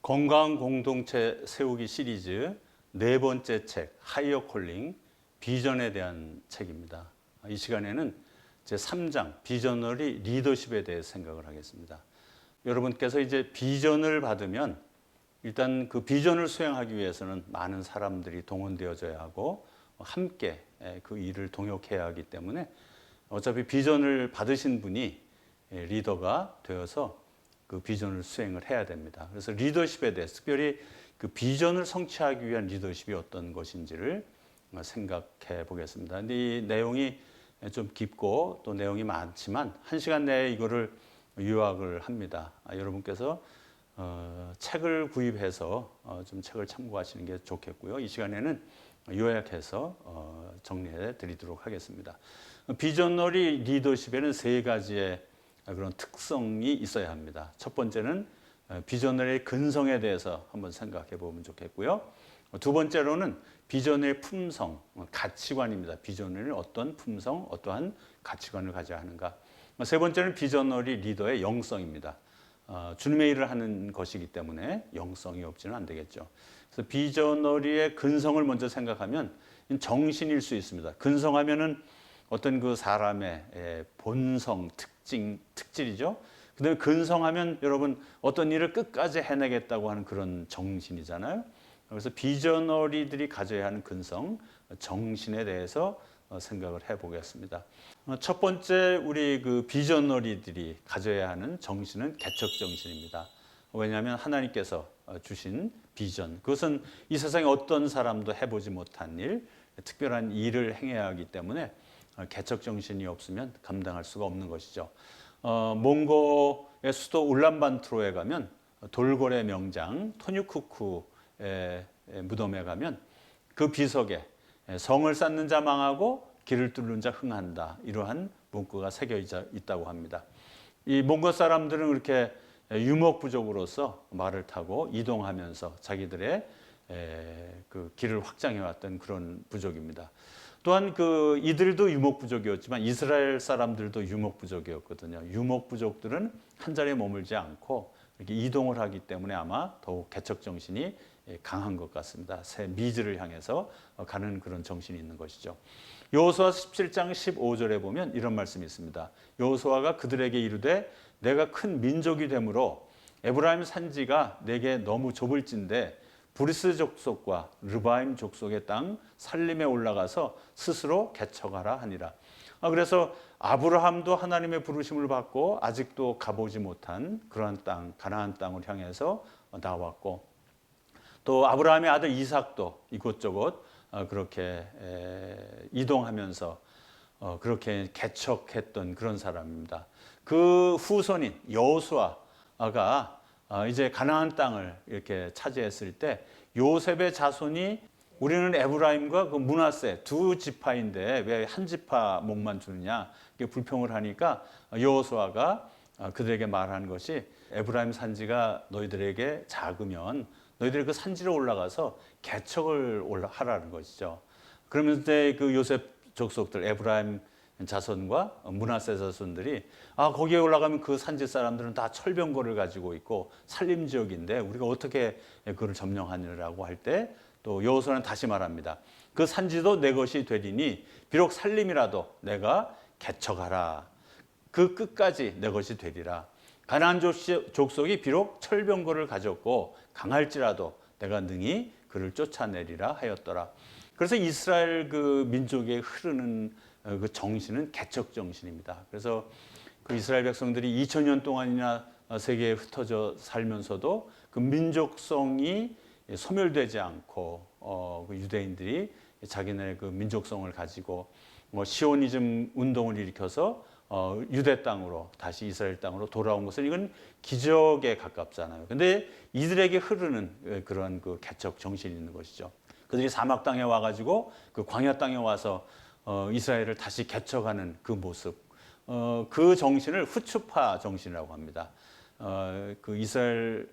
건강 공동체 세우기 시리즈 네 번째 책 하이어 콜링 비전에 대한 책입니다. 이 시간에는 제 3장 비저너리 리더십에 대해서 생각을 하겠습니다. 여러분께서 이제 비전을 받으면 일단 그 비전을 수행하기 위해서는 많은 사람들이 동원되어져야 하고 함께 그 일을 동역해야 하기 때문에 어차피 비전을 받으신 분이 리더가 되어서 그 비전을 수행을 해야 됩니다. 그래서 리더십에 대해서 특별히 그 비전을 성취하기 위한 리더십이 어떤 것인지를 생각해 보겠습니다. 근데 이 내용이 좀 깊고 또 내용이 많지만 1시간 내에 이거를 요약을 합니다. 여러분께서 책을 구입해서 좀 책을 참고하시는 게 좋겠고요. 이 시간에는 요약해서 정리해 드리도록 하겠습니다. 비전너리 리더십에는 세 가지의 그런 특성이 있어야 합니다. 첫 번째는 비전너리의 근성에 대해서 한번 생각해 보면 좋겠고요. 두 번째로는 비전의 품성, 가치관입니다. 비전너리는 어떤 품성, 어떠한 가치관을 가져야 하는가. 세 번째는 비전너리 리더의 영성입니다. 주님의 일을 하는 것이기 때문에 영성이 없지는 안 되겠죠. 그래서 비전너리의 근성을 먼저 생각하면 정신일 수 있습니다. 근성하면은 어떤 그 사람의 본성, 특질이죠. 그다음에 근성하면 여러분 어떤 일을 끝까지 해내겠다고 하는 그런 정신이잖아요. 그래서 비저너리들이 가져야 하는 근성, 정신에 대해서 생각을 해보겠습니다. 첫 번째 우리 그 비저너리들이 가져야 하는 정신은 개척 정신입니다. 왜냐하면 하나님께서 주신 비전, 그것은 이 세상에 어떤 사람도 해보지 못한 일, 특별한 일을 행해야 하기 때문에 개척 정신이 없으면 감당할 수가 없는 것이죠. 몽고의 수도 울란바토르에 가면 돌고래 명장 토뉴쿠쿠의 무덤에 가면 그 비석에 성을 쌓는 자 망하고 길을 뚫는 자 흥한다, 이러한 문구가 새겨 있다고 합니다. 이 몽고 사람들은 그렇게 유목부족으로서 말을 타고 이동하면서 자기들의 그 길을 확장해 왔던 그런 부족입니다. 또한 그 이들도 유목부족이었지만 이스라엘 사람들도 유목부족이었거든요. 유목부족들은 한 자리에 머물지 않고 이렇게 이동을 하기 때문에 아마 더욱 개척 정신이 강한 것 같습니다. 새 미지를 향해서 가는 그런 정신이 있는 것이죠. 여호수아 17장 15절에 보면 이런 말씀이 있습니다. 여호수아가 그들에게 이르되 내가 큰 민족이 되므로 에브라임 산지가 내게 너무 좁을진데 브리스 족속과 르바임 족속의 땅 살림에 올라가서 스스로 개척하라 하니라. 그래서 아브라함도 하나님의 부르심을 받고 아직도 가보지 못한 그러한 땅, 가나안 땅을 향해서 나왔고, 또 아브라함의 아들 이삭도 이곳저곳 그렇게 이동하면서 그렇게 개척했던 그런 사람입니다. 그 후손인 여호수아가 이제 가나안 땅을 이렇게 차지했을 때 요셉의 자손이 우리는 에브라임과 그 므낫세 두 지파인데 왜 한 지파 목만 주느냐, 이게 불평을 하니까 여호수아가 그들에게 말한 것이 에브라임 산지가 너희들에게 작으면 너희들이 그 산지로 올라가서 개척을 하라는 것이죠. 그러면서 그 요셉 족속들 에브라임 자손과 므낫세 자손들이 거기에 올라가면 그 산지 사람들은 다 철병거를 가지고 있고 산림 지역인데 우리가 어떻게 그걸 점령하느라고 할 때 또 여호수아는 다시 말합니다. 그 산지도 내 것이 되리니 비록 산림이라도 내가 개척하라. 그 끝까지 내 것이 되리라. 가나안 족속이 비록 철병거를 가졌고 강할지라도 내가 능히 그를 쫓아내리라 하였더라. 그래서 이스라엘 그 민족에 흐르는 그 정신은 개척 정신입니다. 그래서 그 이스라엘 백성들이 2000년 동안이나 세계에 흩어져 살면서도 그 민족성이 소멸되지 않고 그 유대인들이 자기네 그 민족성을 가지고 시오니즘 운동을 일으켜서 유대 땅으로 다시 이스라엘 땅으로 돌아온 것은 이건 기적에 가깝잖아요. 근데 이들에게 흐르는 그런 그 개척 정신이 있는 것이죠. 그들이 사막 땅에 와가지고 그 광야 땅에 와서 이스라엘을 다시 개척하는 그 모습, 그 정신을 후추파 정신이라고 합니다. 그 이스라엘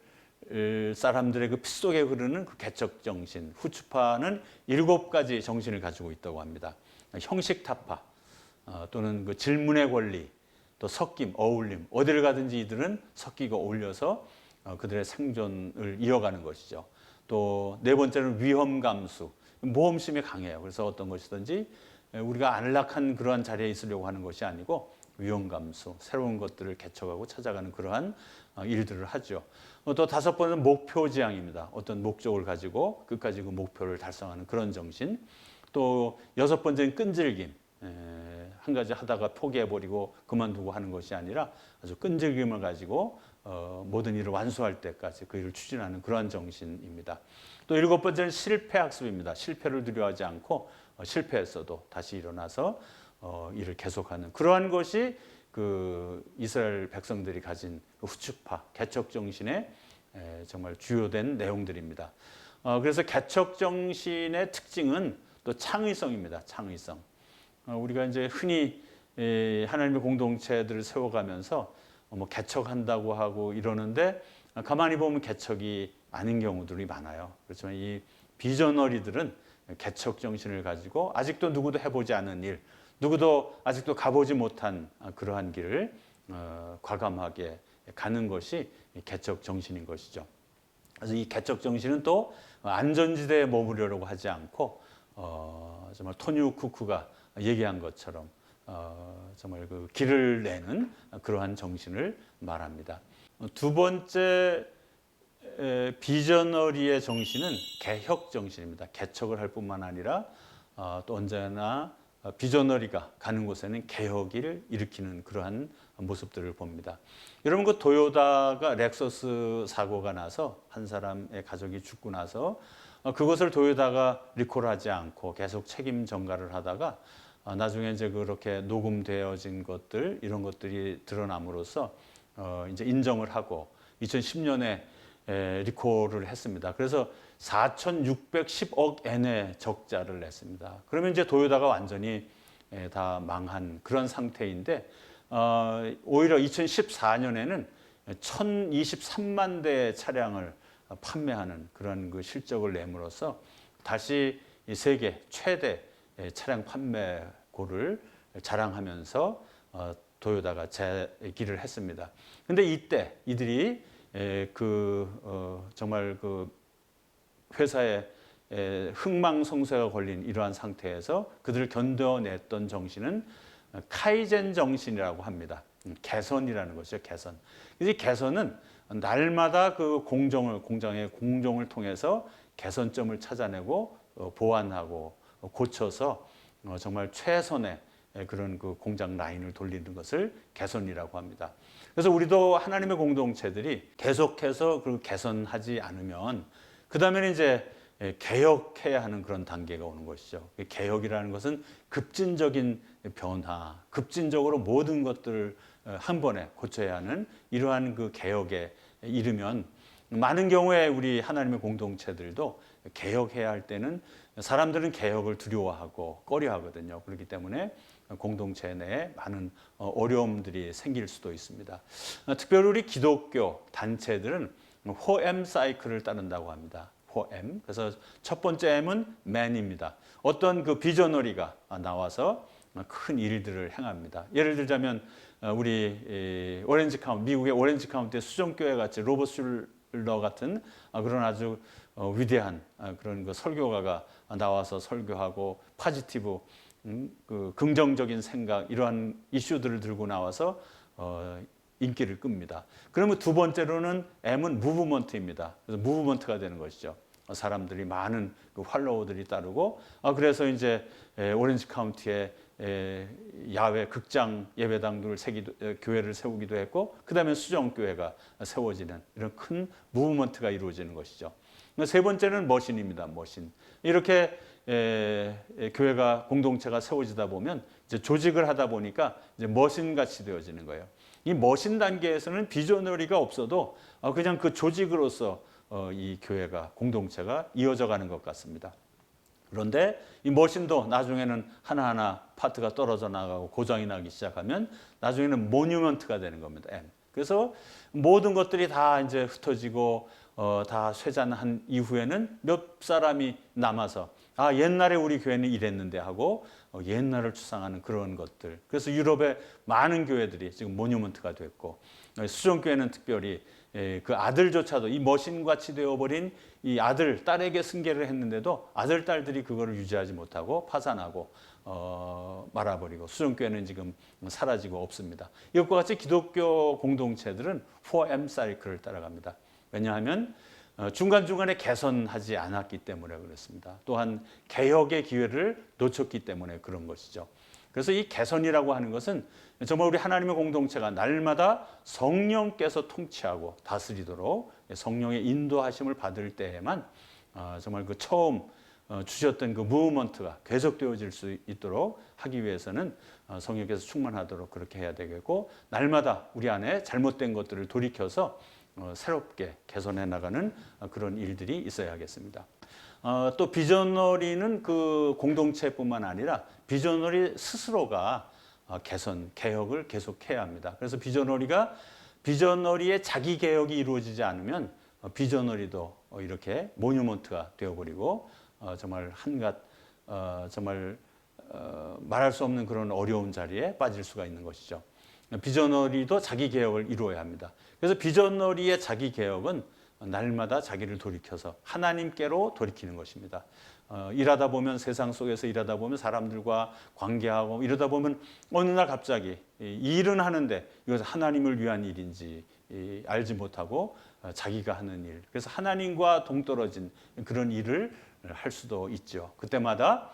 사람들의 그 피 속에 흐르는 그 개척 정신, 후추파는 7가지 정신을 가지고 있다고 합니다. 형식타파, 또는 그 질문의 권리, 또 섞임, 어울림, 어디를 가든지 이들은 섞이고 어울려서 그들의 생존을 이어가는 것이죠. 또 네 번째는 위험 감수. 모험심이 강해요. 그래서 어떤 것이든지 우리가 안락한 그러한 자리에 있으려고 하는 것이 아니고 위험 감수, 새로운 것들을 개척하고 찾아가는 그러한 일들을 하죠. 또 다섯 번은 목표 지향입니다. 어떤 목적을 가지고 끝까지 그 목표를 달성하는 그런 정신. 또 여섯 번째는 끈질김. 한 가지 하다가 포기해버리고 그만두고 하는 것이 아니라 아주 끈질김을 가지고 모든 일을 완수할 때까지 그 일을 추진하는 그러한 정신입니다. 또 일곱 번째는 실패 학습입니다. 실패를 두려워하지 않고 실패했어도 다시 일어나서 일을 계속하는 그러한 것이 그 이스라엘 백성들이 가진 그 후축파 개척 정신의 정말 주요된 내용들입니다. 그래서 개척 정신의 특징은 또 창의성입니다. 창의성. 우리가 이제 흔히 하나님의 공동체들을 세워가면서 뭐 개척한다고 하고 이러는데 가만히 보면 개척이 아닌 경우들이 많아요. 그렇지만 이 비저너리들은 개척 정신을 가지고 아직도 누구도 해보지 않은 일, 누구도 아직도 가보지 못한 그러한 길을 과감하게 가는 것이 개척 정신인 것이죠. 그래서 이 개척 정신은 또 안전지대에 머무르려고 하지 않고 정말 토니 쿠크가 얘기한 것처럼 정말 그 길을 내는 그러한 정신을 말합니다. 두 번째 비저너리의 정신은 개혁 정신입니다. 개척을 할 뿐만 아니라 또 언제나 비저너리가 가는 곳에는 개혁을 일으키는 그러한 모습들을 봅니다. 여러분 그 도요타가 렉서스 사고가 나서 한 사람의 가족이 죽고 나서 그것을 도요타가 리콜하지 않고 계속 책임 전가를 하다가 나중에 이제 그렇게 녹음되어진 것들 이런 것들이 드러남으로써 이제 인정을 하고 2010년에 리콜을 했습니다. 그래서 4,610억 엔의 적자를 냈습니다. 그러면 이제 도요타가 완전히 다 망한 그런 상태인데 오히려 2014년에는 1,023만 대의 차량을 판매하는 그런 그 실적을 내므로써 다시 세계 최대 차량 판매고를 자랑하면서 도요타가 재기를 했습니다. 근데 이때 이들이 정말 그 회사에 흥망성쇠가 걸린 이러한 상태에서 그들을 견뎌냈던 정신은 카이젠 정신이라고 합니다. 개선이라는 것이죠. 개선. 이 개선은 날마다 그 공장의 공정을 통해서 개선점을 찾아내고 보완하고 고쳐서 정말 최선의 그런 그 공장 라인을 돌리는 것을 개선이라고 합니다. 그래서 우리도 하나님의 공동체들이 계속해서 그 개선하지 않으면 그 다음에는 이제 개혁해야 하는 그런 단계가 오는 것이죠. 개혁이라는 것은 급진적인 변화, 급진적으로 모든 것들을 한 번에 고쳐야 하는 이러한 그 개혁에 이르면 많은 경우에 우리 하나님의 공동체들도 개혁해야 할 때는 사람들은 개혁을 두려워하고 꺼려하거든요. 그렇기 때문에 공동체 내에 많은 어려움들이 생길 수도 있습니다. 특별히 우리 기독교 단체들은 호엠 사이클을 따른다고 합니다. 호엠. 그래서 첫 번째 M은 man입니다. 어떤 그 비저너리가 나와서 큰 일들을 행합니다. 예를 들자면 우리 미국의 오렌지 카운티 수정교회 같이 로버트 슐러 같은 그런 아주 위대한 그런 그 설교가가 나와서 설교하고 파지티브 그 긍정적인 생각 이러한 이슈들을 들고 나와서 인기를 끕니다. 그러면 두 번째로는 M은 무브먼트입니다. 그래서 무브먼트가 되는 것이죠. 사람들이 많은 그 팔로워들이 따르고 그래서 이제 오렌지 카운티에 야외 극장 예배당들을 교회를 세우기도 했고 그다음에 수정교회가 세워지는 이런 큰 무브먼트가 이루어지는 것이죠. 세 번째는 머신입니다. 머신. 이렇게 교회가 공동체가 세워지다 보면 이제 조직을 하다 보니까 이제 머신같이 되어지는 거예요. 이 머신 단계에서는 비저너리가 없어도 그냥 그 조직으로서 이 교회가 공동체가 이어져 가는 것 같습니다. 그런데 이 머신도 나중에는 하나하나 파트가 떨어져 나가고 고장이 나기 시작하면 나중에는 모뉴먼트가 되는 겁니다. M. 그래서 모든 것들이 다 이제 흩어지고 다 쇠잔한 이후에는 몇 사람이 남아서 옛날에 우리 교회는 이랬는데 하고 옛날을 추상하는 그런 것들. 그래서 유럽의 많은 교회들이 지금 모뉴먼트가 됐고 수정교회는 특별히 그 아들조차도 이 머신같이 되어버린 이 아들, 딸에게 승계를 했는데도 아들, 딸들이 그거를 유지하지 못하고 파산하고 말아버리고 수정교회는 지금 사라지고 없습니다. 이것과 같이 기독교 공동체들은 4M 사이클을 따라갑니다. 왜냐하면 중간중간에 개선하지 않았기 때문에 그렇습니다. 또한 개혁의 기회를 놓쳤기 때문에 그런 것이죠. 그래서 이 개선이라고 하는 것은 정말 우리 하나님의 공동체가 날마다 성령께서 통치하고 다스리도록 성령의 인도하심을 받을 때에만 정말 그 처음 주셨던 그 무브먼트가 계속되어질 수 있도록 하기 위해서는 성령께서 충만하도록 그렇게 해야 되겠고, 날마다 우리 안에 잘못된 것들을 돌이켜서 새롭게 개선해 나가는 그런 일들이 있어야겠습니다. 또 비저너리는 그 공동체뿐만 아니라 비저너리 스스로가 개선, 개혁을 계속해야 합니다. 그래서 비저너리의 자기 개혁이 이루어지지 않으면 비저너리도 이렇게 모뉴먼트가 되어버리고 정말 한갓 정말 말할 수 없는 그런 어려운 자리에 빠질 수가 있는 것이죠. 비저너리도 자기 개혁을 이루어야 합니다. 그래서 비저너리의 자기 개혁은 날마다 자기를 돌이켜서 하나님께로 돌이키는 것입니다. 일하다 보면, 세상 속에서 일하다 보면 사람들과 관계하고 이러다 보면 어느 날 갑자기 이 일은 하는데 이것은 하나님을 위한 일인지 알지 못하고 자기가 하는 일, 그래서 하나님과 동떨어진 그런 일을 할 수도 있죠. 그때마다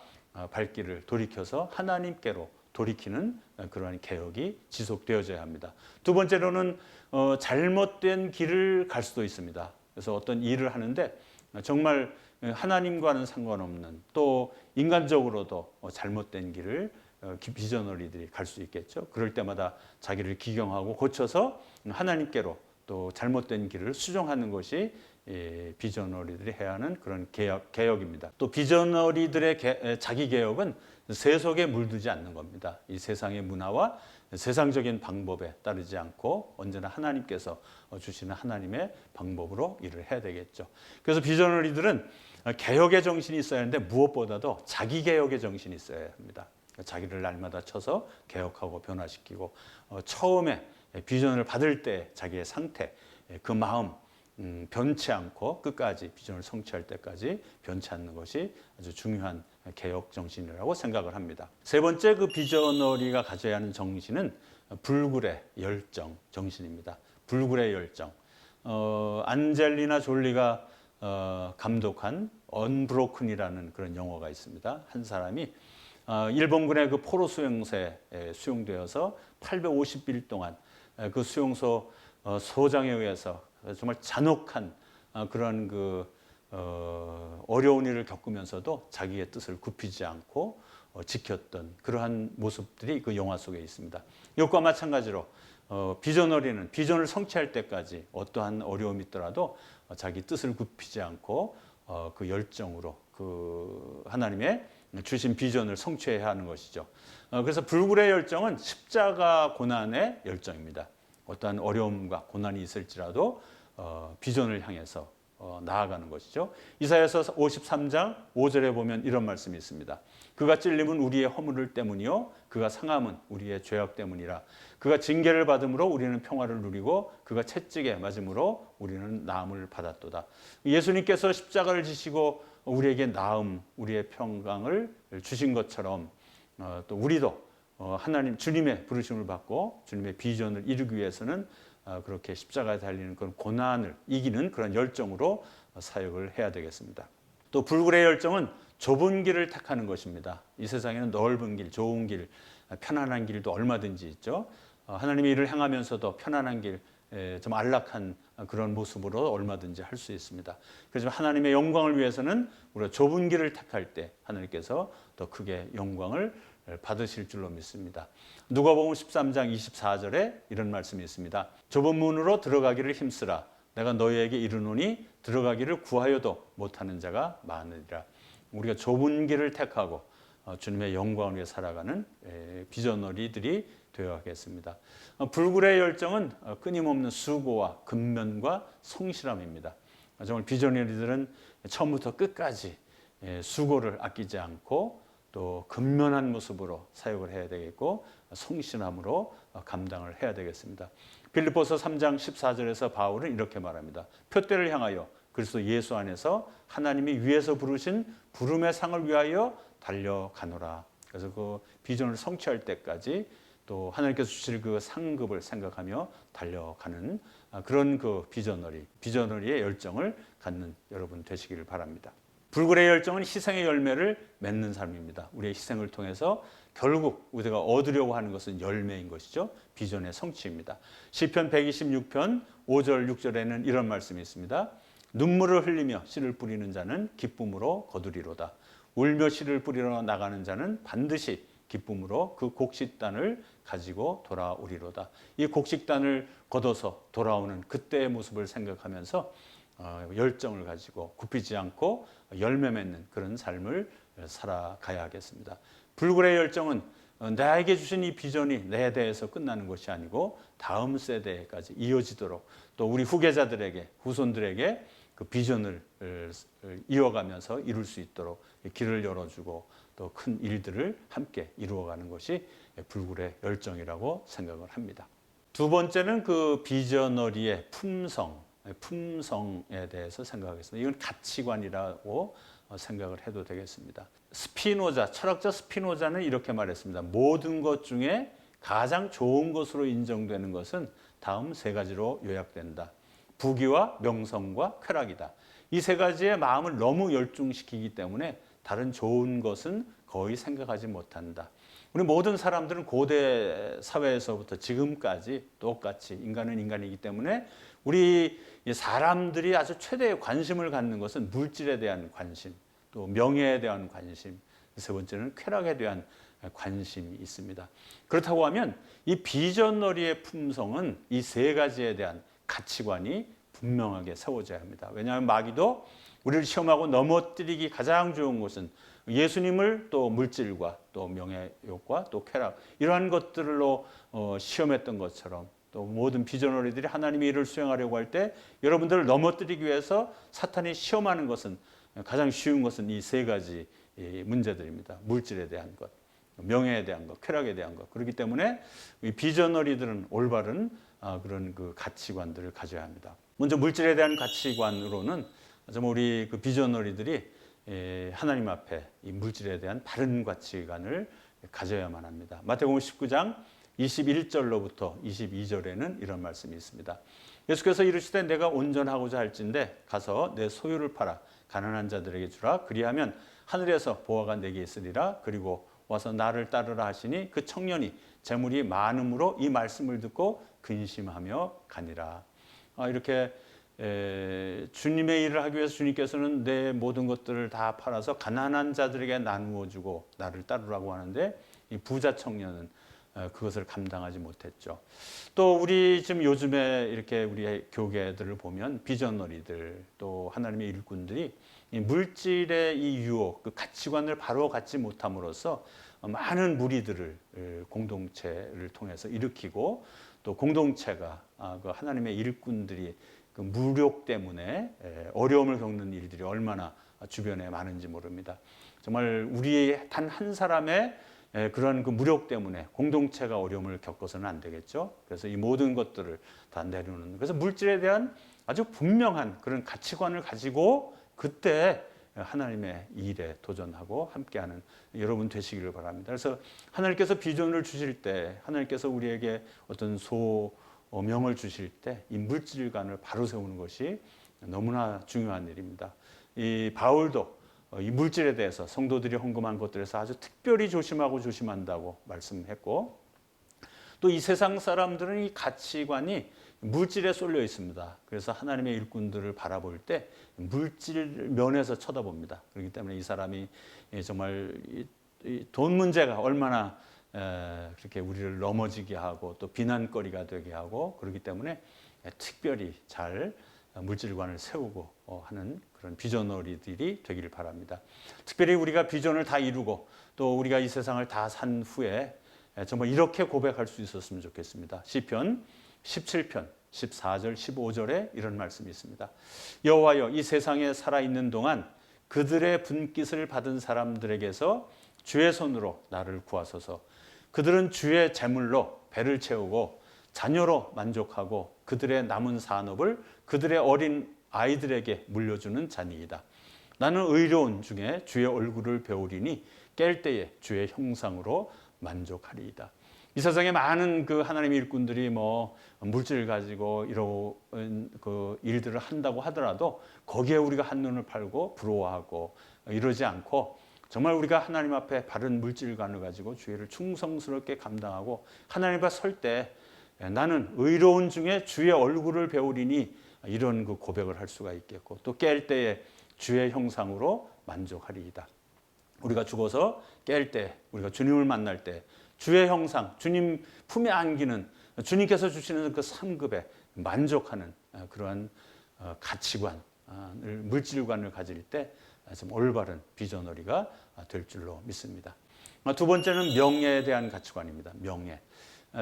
발길을 돌이켜서 하나님께로 돌이키는 그러한 개혁이 지속되어져야 합니다. 두 번째로는 잘못된 길을 갈 수도 있습니다. 그래서 어떤 일을 하는데 정말 하나님과는 상관없는, 또 인간적으로도 잘못된 길을 비저너리들이 갈 수 있겠죠. 그럴 때마다 자기를 기경하고 고쳐서 하나님께로 또 잘못된 길을 수정하는 것이 비저너리들이 해야 하는 그런 개혁입니다. 또 비저너리들의 자기 개혁은 세속에 물들지 않는 겁니다. 이 세상의 문화와 세상적인 방법에 따르지 않고 언제나 하나님께서 주시는 하나님의 방법으로 일을 해야 되겠죠. 그래서 비저너리들은 개혁의 정신이 있어야 하는데 무엇보다도 자기 개혁의 정신이 있어야 합니다. 자기를 날마다 쳐서 개혁하고 변화시키고 처음에 비전을 받을 때 자기의 상태, 그 마음 변치 않고 끝까지 비전을 성취할 때까지 변치 않는 것이 아주 중요한 개혁 정신이라고 생각을 합니다. 세 번째 그 비저너리가 가져야 하는 정신은 불굴의 열정 정신입니다. 불굴의 열정. 안젤리나 졸리가 감독한 언브로큰이라는 그런 영화가 있습니다. 한 사람이 일본군의 그 포로 수용소에 수용되어서 850일 동안 그 수용소 소장에 의해서 정말 잔혹한 그런 어려운 일을 겪으면서도 자기의 뜻을 굽히지 않고 지켰던 그러한 모습들이 그 영화 속에 있습니다. 이것과 마찬가지로 비전어리는 비전을 성취할 때까지 어떠한 어려움이 있더라도 자기 뜻을 굽히지 않고 그 열정으로 그 하나님의 주신 비전을 성취해야 하는 것이죠. 그래서 불굴의 열정은 십자가 고난의 열정입니다. 어떠한 어려움과 고난이 있을지라도 비전을 향해서 나아가는 것이죠. 이사야서 53장 5절에 보면 이런 말씀이 있습니다. 그가 찔림은 우리의 허물 때문이요 그가 상함은 우리의 죄악 때문이라. 그가 징계를 받음으로 우리는 평화를 누리고 그가 채찍에 맞음으로 우리는 나음을 받았도다. 예수님께서 십자가를 지시고 우리에게 나음, 우리의 평강을 주신 것처럼 또 우리도 하나님 주님의 부르심을 받고 주님의 비전을 이루기 위해서는 그렇게 십자가에 달리는 그런 고난을 이기는 그런 열정으로 사역을 해야 되겠습니다. 또 불굴의 열정은 좁은 길을 택하는 것입니다. 이 세상에는 넓은 길, 좋은 길, 편안한 길도 얼마든지 있죠. 하나님의 일을 행하면서도 편안한 길, 좀 안락한 그런 모습으로 얼마든지 할 수 있습니다. 그래서 하나님의 영광을 위해서는 우리가 좁은 길을 택할 때 하나님께서 더 크게 영광을 받으실 줄로 믿습니다. 누가복음 13장 24절에 이런 말씀이 있습니다. 좁은 문으로 들어가기를 힘쓰라. 내가 너희에게 이르노니 들어가기를 구하여도 못하는 자가 많으리라. 우리가 좁은 길을 택하고 주님의 영광을 위해 살아가는 비전어리들이 되어야겠습니다. 불굴의 열정은 끊임없는 수고와 근면과 성실함입니다. 정말 비전어리들은 처음부터 끝까지 수고를 아끼지 않고 또 근면한 모습으로 사역을 해야 되겠고 성실함으로 감당을 해야 되겠습니다. 빌립보서 3장 14절에서 바울은 이렇게 말합니다. 표대를 향하여 그리스도 예수 안에서 하나님이 위에서 부르신 부름의 상을 위하여 달려가노라. 그래서 그 비전을 성취할 때까지 또 하나님께서 주실 그 상급을 생각하며 달려가는 그런 그 비저너리의 열정을 갖는 여러분 되시기를 바랍니다. 불굴의 열정은 희생의 열매를 맺는 삶입니다. 우리의 희생을 통해서 결국 우리가 얻으려고 하는 것은 열매인 것이죠. 비전의 성취입니다. 시편 126편 5절 6절에는 이런 말씀이 있습니다. 눈물을 흘리며 씨를 뿌리는 자는 기쁨으로 거두리로다. 울며 씨를 뿌리러 나가는 자는 반드시 기쁨으로 그 곡식단을 가지고 돌아오리로다. 이 곡식단을 걷어서 돌아오는 그때의 모습을 생각하면서 열정을 가지고 굽히지 않고 열매 맺는 그런 삶을 살아가야 하겠습니다. 불굴의 열정은 나에게 주신 이 비전이 내 대해서 끝나는 것이 아니고 다음 세대까지 이어지도록 또 우리 후계자들에게 후손들에게 그 비전을 이어가면서 이룰 수 있도록 길을 열어주고 또 큰 일들을 함께 이루어가는 것이 불굴의 열정이라고 생각을 합니다. 두 번째는 그 비저너리의 품성에 대해서 생각하겠습니다. 이건 가치관이라고 생각을 해도 되겠습니다. 철학자 스피노자는 이렇게 말했습니다. 모든 것 중에 가장 좋은 것으로 인정되는 것은 다음 세 가지로 요약된다. 부귀와 명성과 쾌락이다. 이 세 가지의 마음을 너무 열중시키기 때문에 다른 좋은 것은 거의 생각하지 못한다. 우리 모든 사람들은 고대 사회에서부터 지금까지 똑같이 인간은 인간이기 때문에 우리 사람들이 아주 최대의 관심을 갖는 것은 물질에 대한 관심, 또 명예에 대한 관심, 세 번째는 쾌락에 대한 관심이 있습니다. 그렇다고 하면 이 비전너리의 품성은 이 세 가지에 대한 가치관이 분명하게 세워져야 합니다. 왜냐하면 마귀도 우리를 시험하고 넘어뜨리기 가장 좋은 것은 예수님을 또 물질과 또 명예욕과 또 쾌락 이러한 것들로 시험했던 것처럼 또 모든 비전너리들이 하나님의 일을 수행하려고 할 때 여러분들을 넘어뜨리기 위해서 사탄이 시험하는 것은 가장 쉬운 것은 이 세 가지 문제들입니다. 물질에 대한 것, 명예에 대한 것, 쾌락에 대한 것. 그렇기 때문에 이 비전너리들은 올바른 그런 그 가치관들을 가져야 합니다. 먼저 물질에 대한 가치관으로는 우리 그 비전너리들이 하나님 앞에 이 물질에 대한 바른 가치관을 가져야만 합니다. 마태복음 19장 21절로부터 22절에는 이런 말씀이 있습니다. 예수께서 이르시되 내가 온전하고자 할진대 가서 내 소유를 팔아 가난한 자들에게 주라. 그리하면 하늘에서 보화가 내게 있으리라. 그리고 와서 나를 따르라 하시니 그 청년이 재물이 많음으로 이 말씀을 듣고 근심하며 가니라. 이렇게 주님의 일을 하기 위해서 주님께서는 내 모든 것들을 다 팔아서 가난한 자들에게 나누어 주고 나를 따르라고 하는데 이 부자 청년은 그것을 감당하지 못했죠. 또 우리 지금 요즘에 이렇게 우리 교계들을 보면 비전너리들 또 하나님의 일꾼들이 이 물질의 이 유혹, 그 가치관을 바로 갖지 못함으로써 많은 무리들을 공동체를 통해서 일으키고 또 공동체가 그 하나님의 일꾼들이 그 무력 때문에 어려움을 겪는 일들이 얼마나 주변에 많은지 모릅니다. 정말 우리 단 한 사람의 그런 그 무력 때문에 공동체가 어려움을 겪어서는 안 되겠죠. 그래서 이 모든 것들을 다 내려놓는. 그래서 물질에 대한 아주 분명한 그런 가치관을 가지고 그때 하나님의 일에 도전하고 함께하는 여러분 되시기를 바랍니다. 그래서 하나님께서 비전을 주실 때, 하나님께서 우리에게 어떤 소명을 주실 때 이 물질관을 바로 세우는 것이 너무나 중요한 일입니다. 이 바울도 이 물질에 대해서 성도들이 헌금한 것들에서 아주 특별히 조심한다고 말씀했고, 또 이 세상 사람들은 이 가치관이 물질에 쏠려 있습니다. 그래서 하나님의 일꾼들을 바라볼 때 물질 면에서 쳐다봅니다. 그렇기 때문에 이 사람이 정말 돈 문제가 얼마나 그렇게 우리를 넘어지게 하고 또 비난거리가 되게 하고 그렇기 때문에 특별히 잘 물질관을 세우고 하는 그런 비전너리들이 되기를 바랍니다. 특별히 우리가 비전을 다 이루고 또 우리가 이 세상을 다 산 후에 정말 이렇게 고백할 수 있었으면 좋겠습니다. 시편 17편 14절 15절에 이런 말씀이 있습니다. 여호와여 이 세상에 살아있는 동안 그들의 분깃을 받은 사람들에게서 주의 손으로 나를 구하소서. 그들은 주의 재물로 배를 채우고 자녀로 만족하고 그들의 남은 산업을 그들의 어린 아이들에게 물려주는 자니이다. 나는 의로운 중에 주의 얼굴을 배우리니 깰 때에 주의 형상으로 만족하리이다. 이 세상에 많은 그 하나님의 일꾼들이 뭐 물질을 가지고 이런 그 일들을 한다고 하더라도 거기에 우리가 한눈을 팔고 부러워하고 이러지 않고 정말 우리가 하나님 앞에 바른 물질관을 가지고 주의를 충성스럽게 감당하고 하나님 앞에 설 때 나는 의로운 중에 주의 얼굴을 배우리니 이런 그 고백을 할 수가 있겠고 또 깰 때에 주의 형상으로 만족하리이다. 우리가 죽어서 깰 때 우리가 주님을 만날 때 주의 형상, 주님 품에 안기는 주님께서 주시는 그 상급에 만족하는 그러한 가치관을 물질관을 가질 때 좀 올바른 비전너리가 될 줄로 믿습니다. 두 번째는 명예에 대한 가치관입니다. 명예.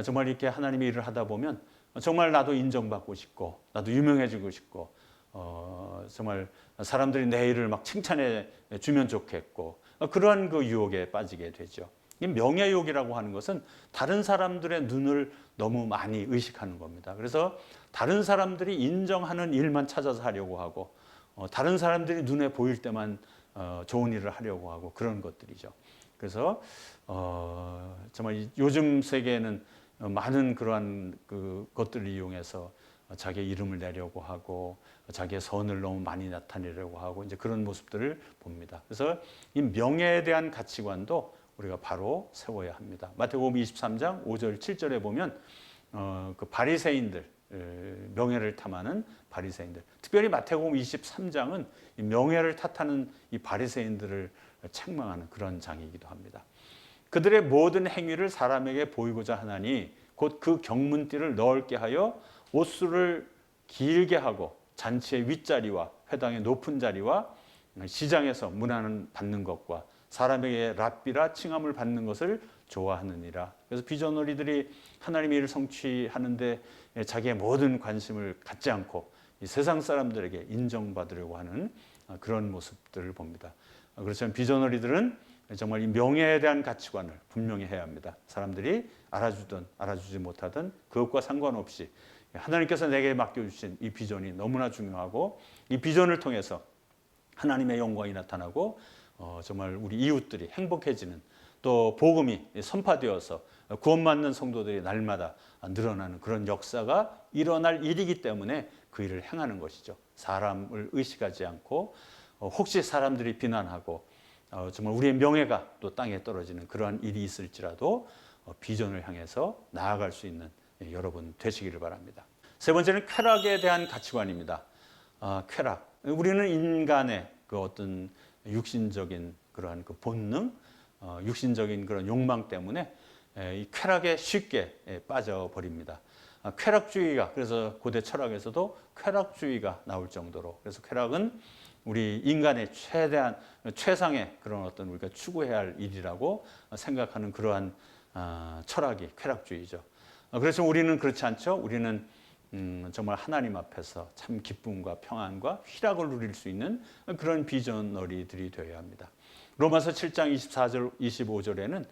정말 이렇게 하나님의 일을 하다 보면 정말 나도 인정받고 싶고 나도 유명해지고 싶고 정말 사람들이 내 일을 막 칭찬해 주면 좋겠고 그러한 그 유혹에 빠지게 되죠. 이 명예욕이라고 하는 것은 다른 사람들의 눈을 너무 많이 의식하는 겁니다. 그래서 다른 사람들이 인정하는 일만 찾아서 하려고 하고 다른 사람들이 눈에 보일 때만 좋은 일을 하려고 하고 그런 것들이죠. 그래서 정말 요즘 세계에는 많은 그러한 그 것들을 이용해서 자기의 이름을 내려고 하고 자기의 선을 너무 많이 나타내려고 하고 이제 그런 모습들을 봅니다. 그래서 이 명예에 대한 가치관도 우리가 바로 세워야 합니다. 마태복음 23장 5절 7절에 보면 그 바리새인들 명예를 탐하는 바리새인들 특별히 마태복음 23장은 이 명예를 탓하는 이 바리새인들을 책망하는 그런 장이기도 합니다. 그들의 모든 행위를 사람에게 보이고자 하나니 곧 그 경문띠를 넓게 하여 옷수를 길게 하고 잔치의 윗자리와 회당의 높은 자리와 시장에서 문안을 받는 것과 사람에게 랍비라 칭함을 받는 것을 좋아하느니라. 그래서 비전어리들이 하나님의 일을 성취하는데 자기의 모든 관심을 갖지 않고 이 세상 사람들에게 인정받으려고 하는 그런 모습들을 봅니다. 그렇지만 비전어리들은 정말 이 명예에 대한 가치관을 분명히 해야 합니다. 사람들이 알아주든 알아주지 못하든 그것과 상관없이 하나님께서 내게 맡겨주신 이 비전이 너무나 중요하고 이 비전을 통해서 하나님의 영광이 나타나고 정말 우리 이웃들이 행복해지는 또 복음이 선파되어서 구원받는 성도들이 날마다 늘어나는 그런 역사가 일어날 일이기 때문에 그 일을 행하는 것이죠. 사람을 의식하지 않고 혹시 사람들이 비난하고 정말 우리의 명예가 또 땅에 떨어지는 그러한 일이 있을지라도 비전을 향해서 나아갈 수 있는 여러분 되시기를 바랍니다. 세 번째는 쾌락에 대한 가치관입니다. 쾌락. 우리는 인간의 그 어떤 육신적인 그러한 그 본능, 육신적인 그런 욕망 때문에 이 쾌락에 쉽게 빠져버립니다. 쾌락주의가 그래서 고대 철학에서도 쾌락주의가 나올 정도로 그래서 쾌락은 우리 인간의 최대한 최상의 그런 어떤 우리가 추구해야 할 일이라고 생각하는 그러한 철학이 쾌락주의죠. 그래서 우리는 그렇지 않죠. 우리는 정말 하나님 앞에서 참 기쁨과 평안과 희락을 누릴 수 있는 그런 비전너리들이 되어야 합니다. 로마서 7장 24절 25절에는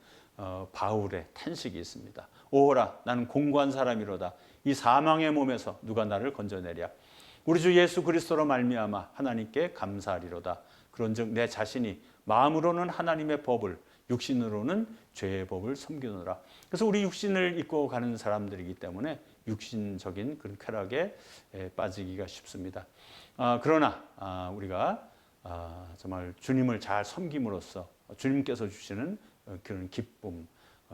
바울의 탄식이 있습니다. 오호라 나는 공고한 사람이로다. 이 사망의 몸에서 누가 나를 건져내랴. 우리 주 예수 그리스도로 말미암아 하나님께 감사하리로다. 그런즉 내 자신이 마음으로는 하나님의 법을 육신으로는 죄의 법을 섬기노라. 그래서 우리 육신을 입고 가는 사람들이기 때문에 육신적인 그런 쾌락에 빠지기가 쉽습니다. 그러나 우리가 정말 주님을 잘 섬김으로써 주님께서 주시는 그런 기쁨,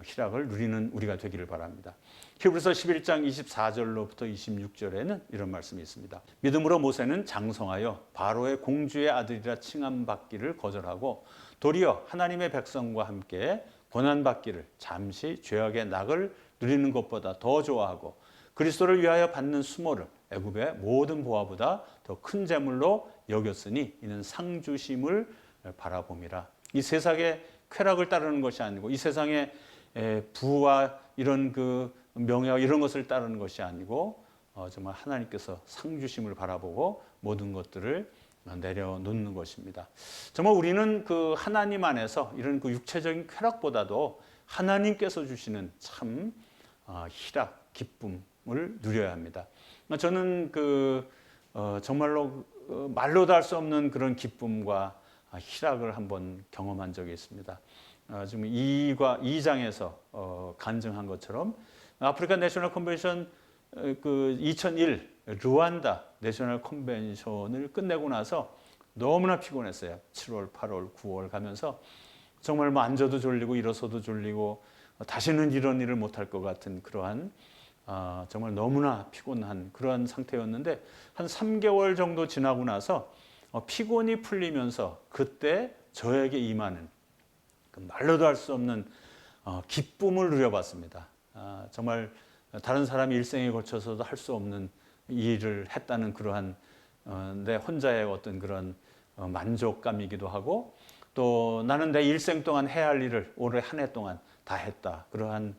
희락을 누리는 우리가 되기를 바랍니다. 히브리서 11장 24절로부터 26절에는 이런 말씀이 있습니다. 믿음으로 모세는 장성하여 바로의 공주의 아들이라 칭함받기를 거절하고 도리어 하나님의 백성과 함께 고난받기를 잠시 죄악의 낙을 누리는 것보다 더 좋아하고 그리스도를 위하여 받는 수모를 애굽의 모든 보화보다 더 큰 재물로 여겼으니 이는 상주심을 바라봄이라. 이 세상의 쾌락을 따르는 것이 아니고 이 세상의 부와 이런 그 명예와 이런 것을 따르는 것이 아니고 정말 하나님께서 상주심을 바라보고 모든 것들을 내려놓는 것입니다. 정말 우리는 그 하나님 안에서 이런 그 육체적인 쾌락보다도 하나님께서 주시는 참 희락, 기쁨을 누려야 합니다. 저는 정말로 말로도 할 수 없는 그런 기쁨과 희락을 한번 경험한 적이 있습니다. 지금 2장에서 간증한 것처럼 아프리카 내셔널 컨벤션 2001 루안다 내셔널 컨벤션을 끝내고 나서 너무나 피곤했어요. 7월, 8월, 9월 가면서 정말 뭐 앉아도 졸리고 일어서도 졸리고 다시는 이런 일을 못할 것 같은 그러한 정말 너무나 피곤한 그러한 상태였는데 한 3개월 정도 지나고 나서 피곤이 풀리면서 그때 저에게 임하는 말로도 할 수 없는 기쁨을 누려봤습니다. 정말 다른 사람이 일생에 걸쳐서도 할 수 없는 일을 했다는 그러한 내 혼자의 어떤 그런 만족감이기도 하고 또 나는 내 일생 동안 해야 할 일을 올해 한 해 동안 다 했다. 그러한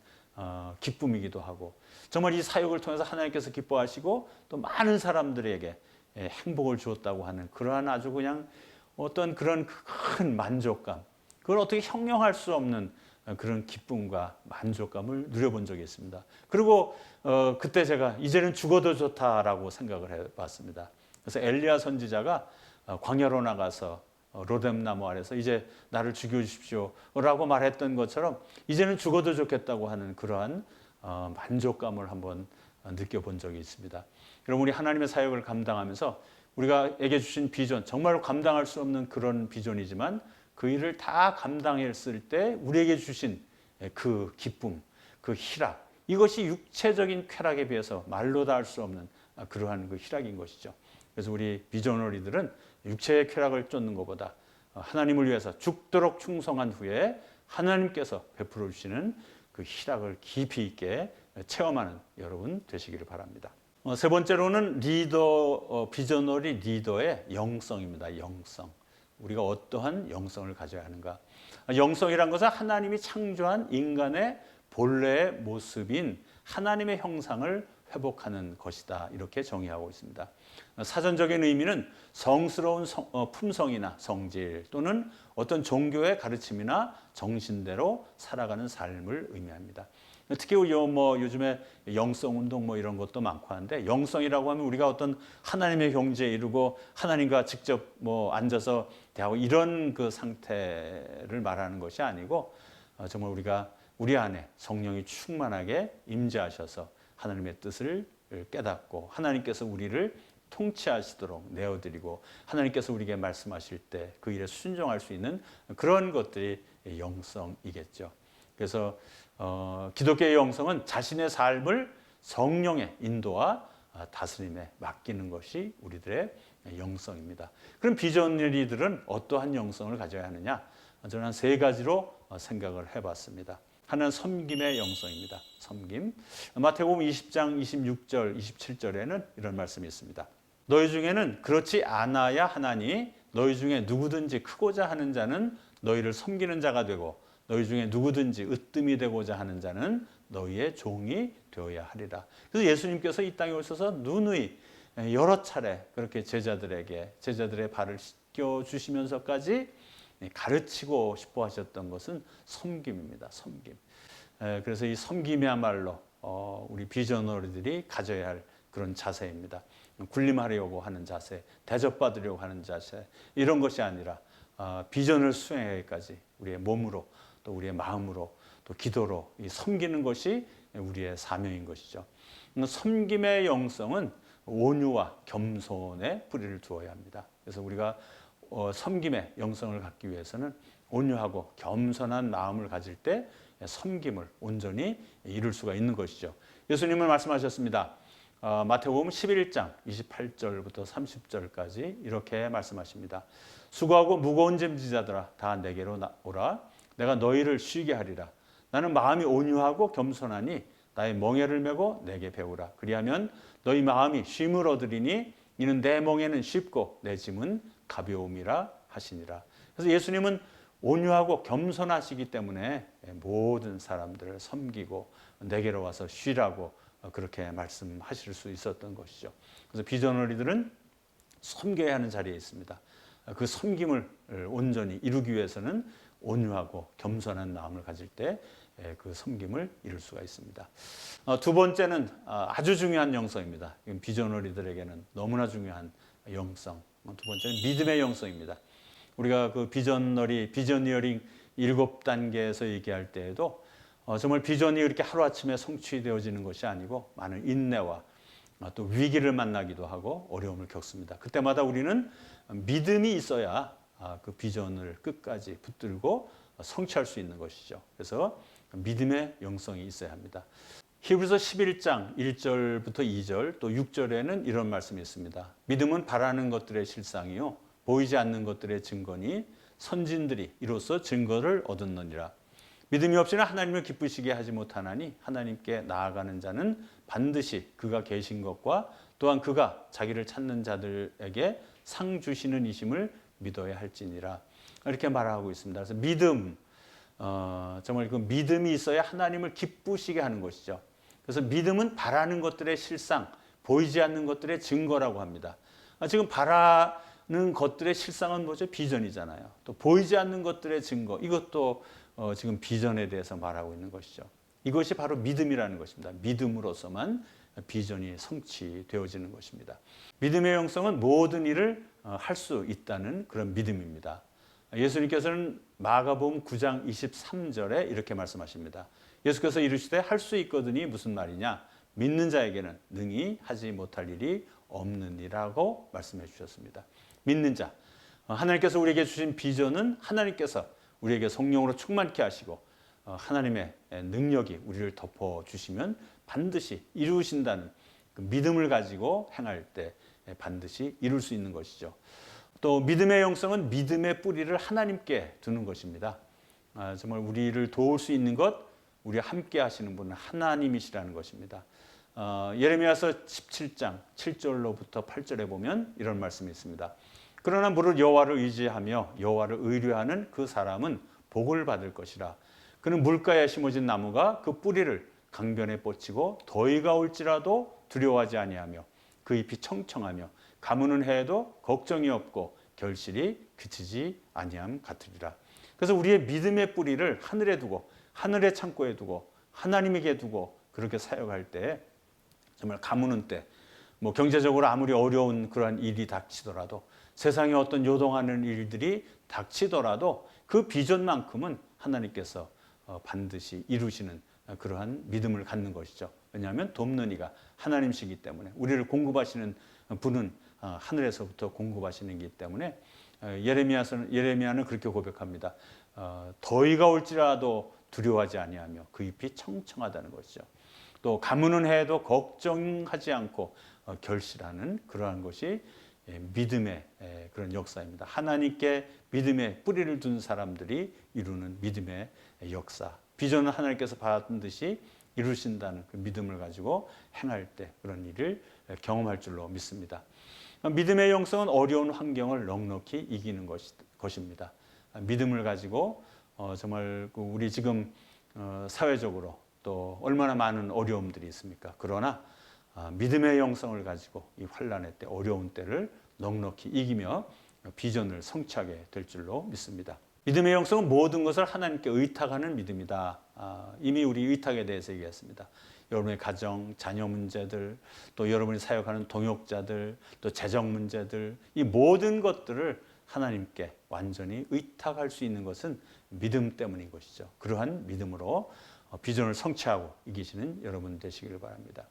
기쁨이기도 하고 정말 이 사역을 통해서 하나님께서 기뻐하시고 또 많은 사람들에게 행복을 주었다고 하는 그러한 아주 그냥 어떤 그런 큰 만족감 그걸 어떻게 형용할 수 없는 그런 기쁨과 만족감을 누려본 적이 있습니다. 그리고 그때 제가 이제는 죽어도 좋다라고 생각을 해봤습니다. 그래서 엘리야 선지자가 광야로 나가서 로뎀 나무 아래서 이제 나를 죽여주십시오라고 말했던 것처럼 이제는 죽어도 좋겠다고 하는 그러한 만족감을 한번 느껴본 적이 있습니다. 여러분 우리 하나님의 사역을 감당하면서 우리가에게 주신 비전 정말로 감당할 수 없는 그런 비전이지만 그 일을 다 감당했을 때 우리에게 주신 그 기쁨, 그 희락 이것이 육체적인 쾌락에 비해서 말로 다 할 수 없는 그러한 그 희락인 것이죠. 그래서 우리 비전어리들은 육체의 쾌락을 쫓는 것보다 하나님을 위해서 죽도록 충성한 후에 하나님께서 베풀어 주시는 그 희락을 깊이 있게 체험하는 여러분 되시기를 바랍니다. 세 번째로는 비전어리 리더의 영성입니다. 영성. 우리가 어떠한 영성을 가져야 하는가? 영성이란 것은 하나님이 창조한 인간의 본래의 모습인 하나님의 형상을 회복하는 것이다. 이렇게 정의하고 있습니다. 사전적인 의미는 성스러운 품성이나 성질 또는 어떤 종교의 가르침이나 정신대로 살아가는 삶을 의미합니다. 특히 요즘에 영성 운동 이런 것도 많고 한데 영성이라고 하면 우리가 어떤 하나님의 경지에 이르고 하나님과 직접 앉아서 대하고 이런 그 상태를 말하는 것이 아니고 정말 우리가 우리 안에 성령이 충만하게 임재하셔서 하나님의 뜻을 깨닫고 하나님께서 우리를 통치하시도록 내어드리고 하나님께서 우리에게 말씀하실 때 그 일에 순종할 수 있는 그런 것들이 영성이겠죠. 그래서 기독교의 영성은 자신의 삶을 성령의 인도와 다스림에 맡기는 것이 우리들의 영성입니다. 그럼 비전리들은 어떠한 영성을 가져야 하느냐? 저는 한 세 가지로 생각을 해봤습니다. 하나는 섬김의 영성입니다. 섬김. 마태복음 20장 26절, 27절에는 이런 말씀이 있습니다. 너희 중에는 그렇지 않아야 하나니 너희 중에 누구든지 크고자 하는 자는 너희를 섬기는 자가 되고 너희 중에 누구든지 으뜸이 되고자 하는 자는 너희의 종이 되어야 하리라. 그래서 예수님께서 이 땅에 오셔서 누누이 여러 차례 그렇게 제자들의 발을 씻겨 주시면서까지 가르치고 싶어 하셨던 것은 섬김입니다. 섬김. 그래서 이 섬김이야말로 우리 비전어리들이 가져야 할 그런 자세입니다. 군림하려고 하는 자세, 대접받으려고 하는 자세 이런 것이 아니라 비전을 수행하기까지 우리의 몸으로 또 우리의 마음으로 또 기도로 이 섬기는 것이 우리의 사명인 것이죠. 섬김의 영성은 온유와 겸손에 뿌리를 두어야 합니다. 그래서 우리가 섬김의 영성을 갖기 위해서는 온유하고 겸손한 마음을 가질 때 섬김을 온전히 이룰 수가 있는 것이죠. 예수님은 말씀하셨습니다. 마태복음 11장 28절부터 30절까지 이렇게 말씀하십니다. 수고하고 무거운 짐 지자들아 다 내게로 오라. 내가 너희를 쉬게 하리라. 나는 마음이 온유하고 겸손하니 나의 멍에를 메고 내게 배우라. 그리하면 너희 마음이 쉼을 얻으리니 이는 내 멍에는 쉽고 내 짐은 가벼움이라 하시니라. 그래서 예수님은 온유하고 겸손하시기 때문에 모든 사람들을 섬기고 내게로 와서 쉬라고 그렇게 말씀하실 수 있었던 것이죠. 그래서 비전어리들은 섬겨야 하는 자리에 있습니다. 그 섬김을 온전히 이루기 위해서는 온유하고 겸손한 마음을 가질 때 그 섬김을 이룰 수가 있습니다. 두 번째는 아주 중요한 영성입니다. 비전어리들에게는 너무나 중요한 영성. 두 번째는 믿음의 영성입니다. 우리가 그 비전이어링 7단계에서 얘기할 때에도 정말 비전이 이렇게 하루아침에 성취되어지는 것이 아니고 많은 인내와 또 위기를 만나기도 하고 어려움을 겪습니다. 그때마다 우리는 믿음이 있어야 그 비전을 끝까지 붙들고 성취할 수 있는 것이죠. 그래서 믿음의 영성이 있어야 합니다. 히브리서 11장 1절부터 2절 또 6절에는 이런 말씀이 있습니다. 믿음은 바라는 것들의 실상이요 보이지 않는 것들의 증거니 선진들이 이로써 증거를 얻었느니라. 믿음이 없이는 하나님을 기쁘시게 하지 못하나니 하나님께 나아가는 자는 반드시 그가 계신 것과 또한 그가 자기를 찾는 자들에게 상 주시는 이심을 믿어야 할지니라. 이렇게 말하고 있습니다. 그래서 믿음, 정말 그 믿음이 있어야 하나님을 기쁘시게 하는 것이죠. 그래서 믿음은 바라는 것들의 실상, 보이지 않는 것들의 증거라고 합니다. 지금 바라는 것들의 실상은 뭐죠? 비전이잖아요. 또 보이지 않는 것들의 증거, 이것도 지금 비전에 대해서 말하고 있는 것이죠. 이것이 바로 믿음이라는 것입니다. 믿음으로서만 비전이 성취되어지는 것입니다. 믿음의 영성은 모든 일을 할 수 있다는 그런 믿음입니다. 예수님께서는 마가복음 9장 23절에 이렇게 말씀하십니다. 예수께서 이르시되 할 수 있거든이 무슨 말이냐? 믿는 자에게는 능히 하지 못할 일이 없느니라고 말씀해 주셨습니다. 믿는 자, 하나님께서 우리에게 주신 비전은 하나님께서 우리에게 성령으로 충만케 하시고 하나님의 능력이 우리를 덮어주시면 반드시 이루신다는 그 믿음을 가지고 행할 때 반드시 이룰 수 있는 것이죠. 또 믿음의 영성은 믿음의 뿌리를 하나님께 두는 것입니다. 정말 우리를 도울 수 있는 것, 우리와 함께 하시는 분은 하나님이시라는 것입니다. 예레미야서 17장 7절로부터 8절에 보면 이런 말씀이 있습니다. 그러나 무릇 여호와를 의지하며 여호와를 의뢰하는 그 사람은 복을 받을 것이라. 그는 물가에 심어진 나무가 그 뿌리를 강변에 뻗치고 더위가 올지라도 두려워하지 아니하며 그 잎이 청청하며 가무는 해에도 걱정이 없고 결실이 그치지 아니함 같으리라. 그래서 우리의 믿음의 뿌리를 하늘에 두고 하늘의 창고에 두고 하나님에게 두고 그렇게 사역할 때 정말 가무는 때 뭐 경제적으로 아무리 어려운 그러한 일이 닥치더라도 세상에 어떤 요동하는 일들이 닥치더라도 그 비전만큼은 하나님께서 반드시 이루시는 그러한 믿음을 갖는 것이죠. 왜냐하면 돕는 이가 하나님이시기 때문에 우리를 공급하시는 분은 하늘에서부터 공급하시는 이기 때문에 예레미야는 그렇게 고백합니다. 더위가 올지라도 두려워하지 아니하며 그 잎이 청청하다는 것이죠. 또 가무는 해에도 걱정하지 않고 결실하는 그러한 것이 믿음의 그런 역사입니다. 하나님께 믿음의 뿌리를 둔 사람들이 이루는 믿음의 역사. 비전은 하나님께서 반드시 이루신다는 그 믿음을 가지고 행할 때 그런 일을 경험할 줄로 믿습니다. 믿음의 영성은 어려운 환경을 넉넉히 이기는 것입니다. 믿음을 가지고 정말 우리 지금 사회적으로 또 얼마나 많은 어려움들이 있습니까? 그러나 믿음의 영성을 가지고 이 환난의 때 어려운 때를 넉넉히 이기며 비전을 성취하게 될 줄로 믿습니다. 믿음의 영성은 모든 것을 하나님께 의탁하는 믿음이다. 이미 우리 의탁에 대해서 얘기했습니다. 여러분의 가정, 자녀 문제들, 또 여러분이 사역하는 동역자들, 또 재정 문제들, 이 모든 것들을 하나님께 완전히 의탁할 수 있는 것은 믿음 때문인 것이죠. 그러한 믿음으로 비전을 성취하고 이기시는 여러분 되시기를 바랍니다.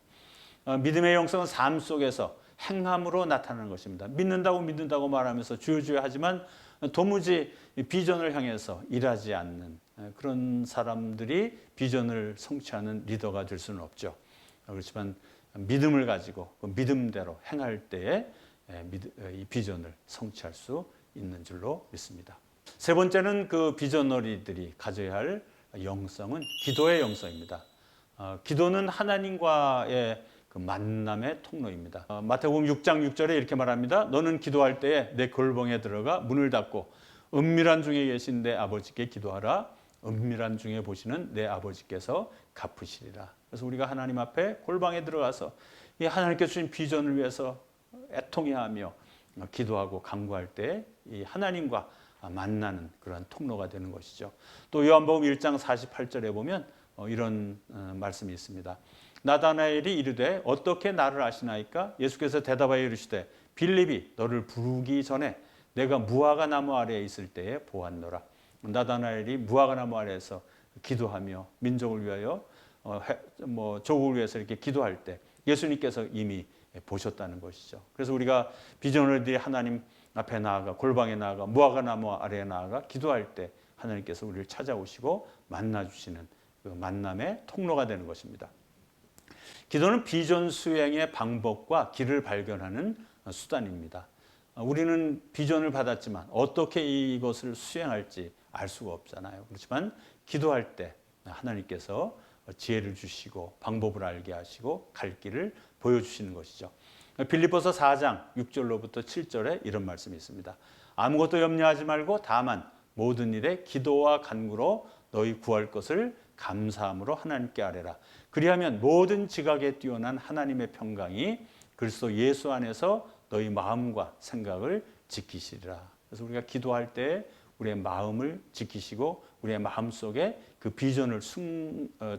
믿음의 영성은 삶 속에서 행함으로 나타나는 것입니다. 믿는다고 말하면서 주여 하지만 도무지 비전을 향해서 일하지 않는 그런 사람들이 비전을 성취하는 리더가 될 수는 없죠. 그렇지만 믿음을 가지고 그 믿음대로 행할 때에 이 비전을 성취할 수 있는 줄로 믿습니다. 세 번째는 그 비전어리들이 가져야 할 영성은 기도의 영성입니다. 기도는 하나님과의 그 만남의 통로입니다. 마태복음 6장 6절에 이렇게 말합니다. 너는 기도할 때에 내 골방에 들어가 문을 닫고 은밀한 중에 계신 내 아버지께 기도하라. 은밀한 중에 보시는 내 아버지께서 갚으시리라. 그래서 우리가 하나님 앞에 골방에 들어가서 이 하나님께 주신 비전을 위해서 애통해하며 기도하고 간구할 때 이 하나님과 만나는 그러한 통로가 되는 것이죠. 또 요한복음 1장 48절에 보면 이런 말씀이 있습니다. 나다나엘이 이르되 어떻게 나를 아시나이까? 예수께서 대답하여 이르시되 빌립이 너를 부르기 전에 내가 무화과 나무 아래에 있을 때에 보았노라. 나다나엘이 무화과 나무 아래에서 기도하며 민족을 위하여 조국을 위해서 이렇게 기도할 때 예수님께서 이미 보셨다는 것이죠. 그래서 우리가 비전을 하나님 앞에 나아가 골방에 나아가 무화과 나무 아래에 나아가 기도할 때 하나님께서 우리를 찾아오시고 만나주시는 그 만남의 통로가 되는 것입니다. 기도는 비전 수행의 방법과 길을 발견하는 수단입니다. 우리는 비전을 받았지만 어떻게 이것을 수행할지 알 수가 없잖아요. 그렇지만 기도할 때 하나님께서 지혜를 주시고 방법을 알게 하시고 갈 길을 보여주시는 것이죠. 빌립보서 4장 6절로부터 7절에 이런 말씀이 있습니다. 아무것도 염려하지 말고 다만 모든 일에 기도와 간구로 너희 구할 것을 감사함으로 하나님께 아뢰라. 그리하면 모든 지각에 뛰어난 하나님의 평강이 그리스도 예수 안에서 너희 마음과 생각을 지키시리라. 그래서 우리가 기도할 때 우리의 마음을 지키시고 우리의 마음속에 그 비전을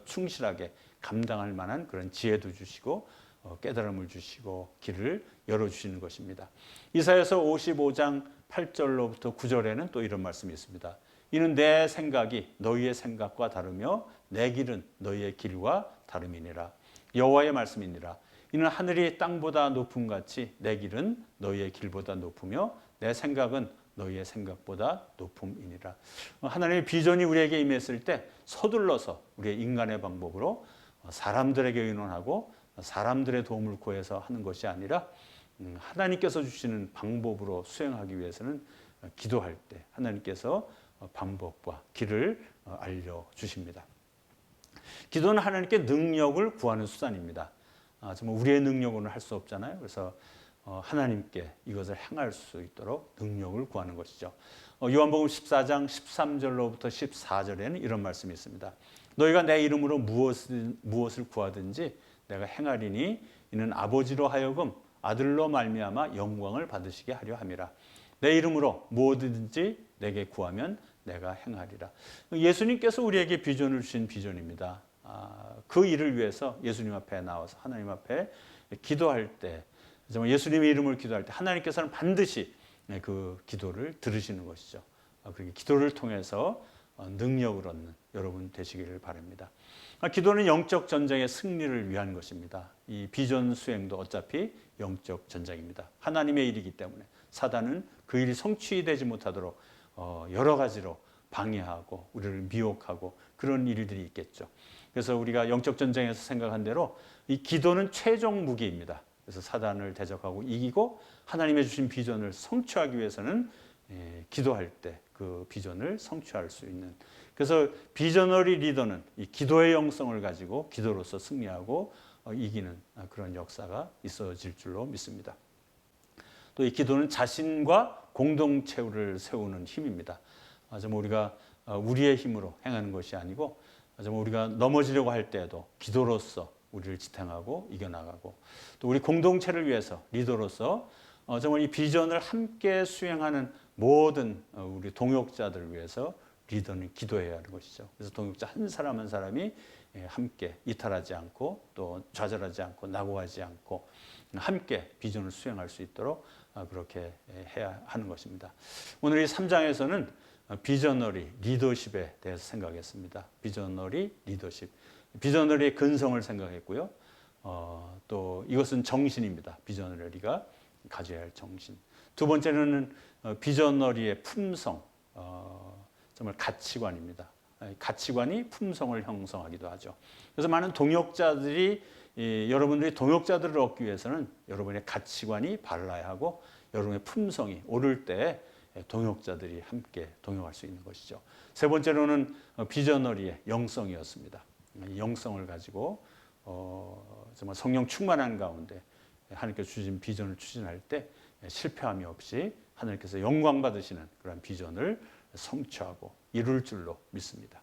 충실하게 감당할 만한 그런 지혜도 주시고 깨달음을 주시고 길을 열어주시는 것입니다. 이사야서 55장 8절로부터 9절에는 또 이런 말씀이 있습니다. 이는 내 생각이 너희의 생각과 다르며 내 길은 너희의 길과 다름이니라. 여호와의 말씀이니라. 이는 하늘이 땅보다 높음 같이 내 길은 너희의 길보다 높으며 내 생각은 너희의 생각보다 높음이니라. 하나님의 비전이 우리에게 임했을 때 서둘러서 우리의 인간의 방법으로 사람들에게 의논하고 사람들의 도움을 구해서 하는 것이 아니라 하나님께서 주시는 방법으로 수행하기 위해서는 기도할 때 하나님께서 방법과 길을 알려주십니다. 기도는 하나님께 능력을 구하는 수단입니다. 정말 우리의 능력으로는 할 수 없잖아요. 그래서 하나님께 이것을 행할 수 있도록 능력을 구하는 것이죠. 요한복음 14장 13절로부터 14절에는 이런 말씀이 있습니다. 너희가 내 이름으로 무엇을 구하든지 내가 행하리니 이는 아버지로 하여금 아들로 말미암아 영광을 받으시게 하려 함이라. 내 이름으로 무엇든지 내게 구하면 내가 행하리라. 예수님께서 우리에게 비전을 주신 비전입니다. 그 일을 위해서 예수님 앞에 나와서 하나님 앞에 기도할 때 정말 예수님의 이름을 기도할 때 하나님께서는 반드시 그 기도를 들으시는 것이죠. 그렇게 기도를 통해서 능력을 얻는 여러분 되시기를 바랍니다. 기도는 영적 전쟁의 승리를 위한 것입니다. 이 비전 수행도 어차피 영적 전쟁입니다. 하나님의 일이기 때문에 사단은 그 일이 성취되지 못하도록 여러 가지로 방해하고 우리를 미혹하고 그런 일들이 있겠죠. 그래서 우리가 영적 전쟁에서 생각한 대로 이 기도는 최종 무기입니다. 그래서 사단을 대적하고 이기고 하나님의 주신 비전을 성취하기 위해서는 기도할 때 그 비전을 성취할 수 있는, 그래서 비저너리 리더는 이 기도의 영성을 가지고 기도로서 승리하고 이기는 그런 역사가 있어질 줄로 믿습니다. 또 이 기도는 자신과 공동체를 세우는 힘입니다. 정말 우리가 우리의 힘으로 행하는 것이 아니고 정말 우리가 넘어지려고 할 때에도 기도로서 우리를 지탱하고 이겨나가고, 또 우리 공동체를 위해서 리더로서 정말 이 비전을 함께 수행하는 모든 우리 동역자들을 위해서 리더는 기도해야 하는 것이죠. 그래서 동역자 한 사람 한 사람이 함께 이탈하지 않고 또 좌절하지 않고 낙오하지 않고 함께 비전을 수행할 수 있도록 그렇게 해야 하는 것입니다. 오늘 이 3장에서는 비저너리 리더십에 대해서 생각했습니다. 비저너리 리더십, 비저너리의 근성을 생각했고요. 또 이것은 정신입니다. 비저너리가 가져야 할 정신. 두 번째는 비저너리의 품성, 정말 가치관입니다. 가치관이 품성을 형성하기도 하죠. 그래서 많은 동역자들이 여러분들이 동역자들을 얻기 위해서는 여러분의 가치관이 발라야 하고 여러분의 품성이 오를 때 동역자들이 함께 동역할 수 있는 것이죠. 세 번째로는 비저너리의 영성이었습니다. 영성을 가지고 정말 성령 충만한 가운데 하나님께서 주신 비전을 추진할 때 실패함이 없이 하나님께서 영광 받으시는 그런 비전을 성취하고 이룰 줄로 믿습니다.